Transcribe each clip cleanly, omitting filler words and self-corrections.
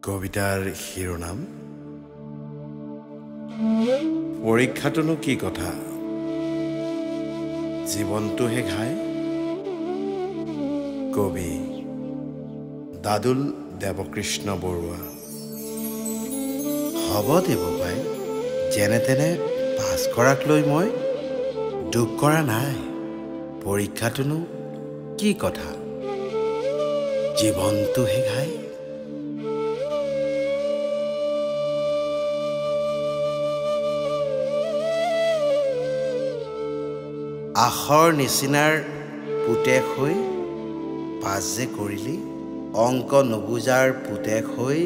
কবিতাৰ শিৰোনাম পৰীক্ষাটোনো কি কথা জীৱনটোহে ঘাই। কবি দাদুল দেৱকৃষ্ণ বৰুৱা। হ'ব দেৱ ভাই, যেনে তেনে পাছ কৰাক লৈ মই দুখ কৰা নাই। পৰীক্ষাটোনো কি কথা জীৱনটোহে ঘাই। আখৰ নিচিনাৰ পুতেক হৈ পাছ যে কৰিলি, অংক নুবুজাৰ পুতেক হৈ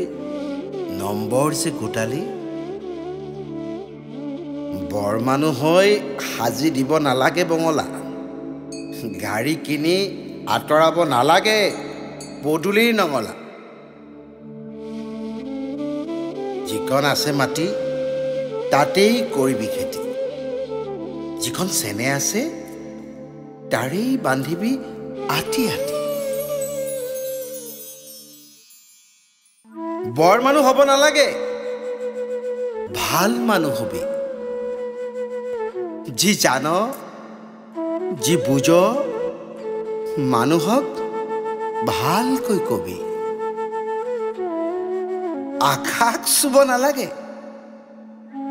নম্বৰ যে গোটালি। বৰ মানুহ হৈ সাজি দিব নালাগে বঙলা, গাড়ী কিনি আঁতৰাব নালাগে পদূলিৰ নঙলা। যিকণ আছে মাটি তাতেই কৰিবি খেতি, যিখন চেনে আছে তাৰেই বান্ধিবি আতি আতি। বৰ মানুহ হ'ব নালাগে, ভাল মানুহ হবি। যি জান যি বুজ মানুহক ভালকৈ কবি। আকাশ চুব নালাগে,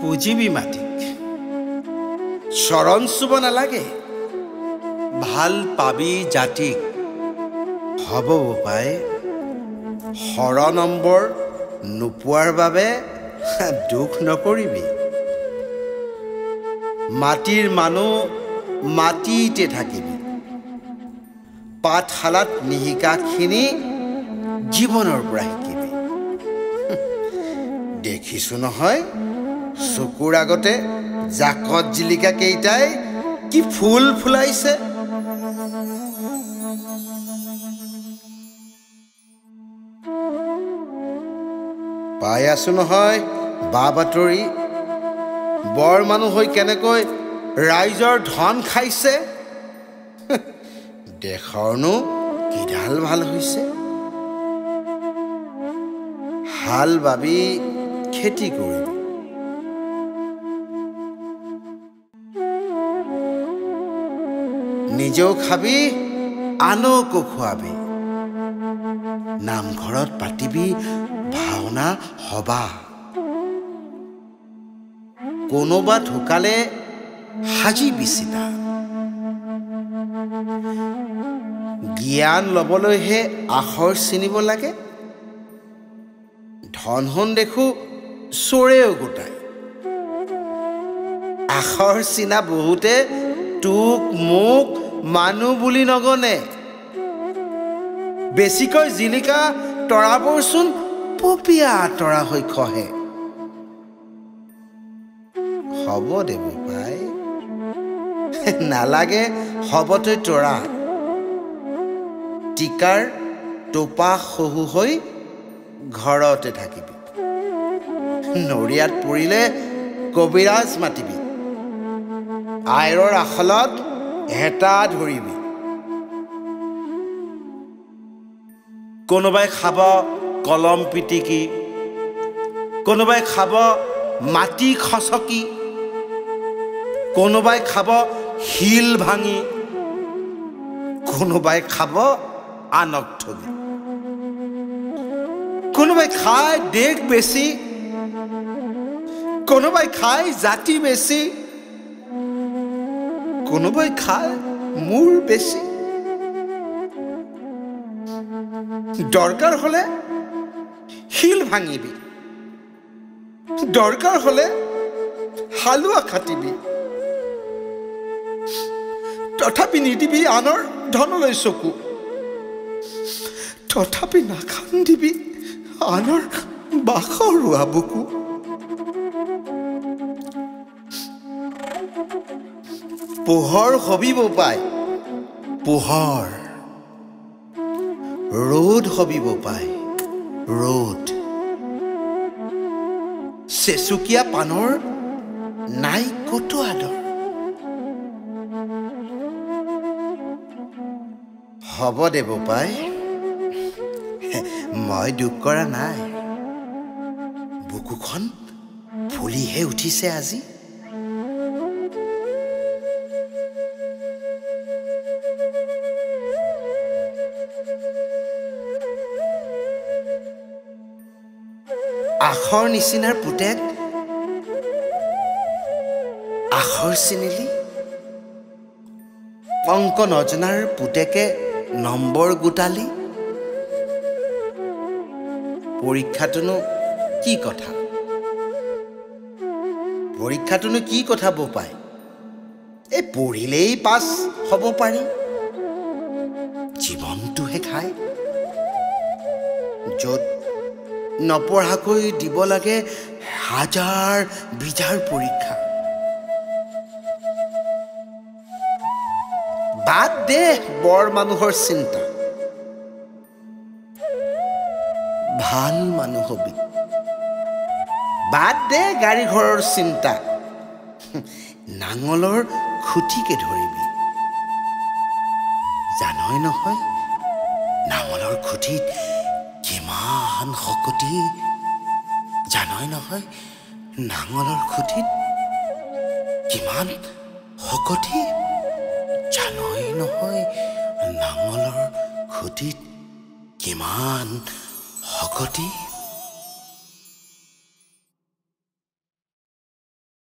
পুজিবি মাটিক। চৰণ চুব নালাগে, ভাল পাবি জাতিক। হ'ব বোপাই, শৰ নম্বৰ নোপোৱাৰ বাবে দুখ নকৰিবি। মাটিৰ মানুহ মাটিতে থাকিবি। পাঠশালাত নিশিকাখিনি জীৱনৰ পৰা শিকিবি। দেখিছো নহয় চকুৰ আগতে জাকত জিলিকা কেইটাই কি ফুল ফুলাইছে। পাই আছো নহয় বা বাতৰি, বৰ মানুহ হৈ কেনেকৈ ৰাইজৰ ধন খাইছে। দেশৰনো কিডাল ভাল হৈছে। হাল বাবি খেতি কৰিবি, নিজেও খাবি আনকো খোৱাবি। নামঘৰত পাতিবি ভাওনা সভা, কোনোবা ঢুকালে সাজিবি চিতা। জ্ঞান ল'বলৈহে আখৰ চিনিব লাগে, ধন সোণ দেখো চোৰেও গোটাই। আখৰ চিনা বহুতে তোক মোক মানুহ বুলি নগনে। বেছিকৈ জিলিকা তৰাবোৰচোন পপীয়া তৰা হৈ খহে। হ'ব দেৱ ভাই, নালাগে হ'বতৈ তৰা। টিকাৰ টোপা শহু হৈ ঘৰতে থাকিবি। নৰিয়াত পৰিলে কবিৰাজ মাতিবি, আইৰৰ আখলত হেতা ধৰিবি। কোনোবাই খাব কলম পিটিকি, কোনোবাই খাব মাটি খচকি, কোনোবাই খাব শিল ভাঙি, কোনোবাই খাব আনক ঠগি। কোনোবাই খায় দেশ বেছি, কোনোবাই খায় জাতি বেছি, কোনোবাই খায় মূৰ বেছি। দৰকাৰ হলে শিল ভাঙিবি, দৰকাৰ হলে হালোৱা খাটিবি। তথাপি নিদিবি আনৰ ধনলৈ চকু, তথাপি নাখান্দিবি আনৰ বাখৰুৱা বুকু। পোহৰ হবি বোপাই পোহৰ, ৰ'দ হবি বোপাই ৰ'দ। চেচুকীয়া পানৰ নাই কতো আদৰ। হ'ব দে বোপাই, মই দুখ কৰা নাই। বুকুখন ফুলিহে উঠিছে আজি। আখৰ নিচিনাৰ পুতেক আখৰ চিনিলি, অংক নজনাৰ পুতেকে নম্বৰ গোটালি। পৰীক্ষাটোনো কি কথা? পৰীক্ষাটোনো কি কথা বোপাই? এই পঢ়িলেই পাছ হ'ব পাৰি, জীৱনটোহে খায়। য'ত নপঢ়াকৈ দিব লাগে হাজাৰ বিজাৰ পৰীক্ষা। বাদ দে বৰ মানুহৰ চিন্তা, ভাল মানুহ হবি। বাদ দে গাড়ী ঘৰৰ চিন্তা, নাঙলৰ খুটিকে ধৰিবি। জানই নহয় নাঙলৰ খুটিত কিমান শকতি, জানই নহয় নাঙলৰ খুটিত কিমান শকতি, জানই নহয় নাঙলৰ খুটিত কিমান শকতি।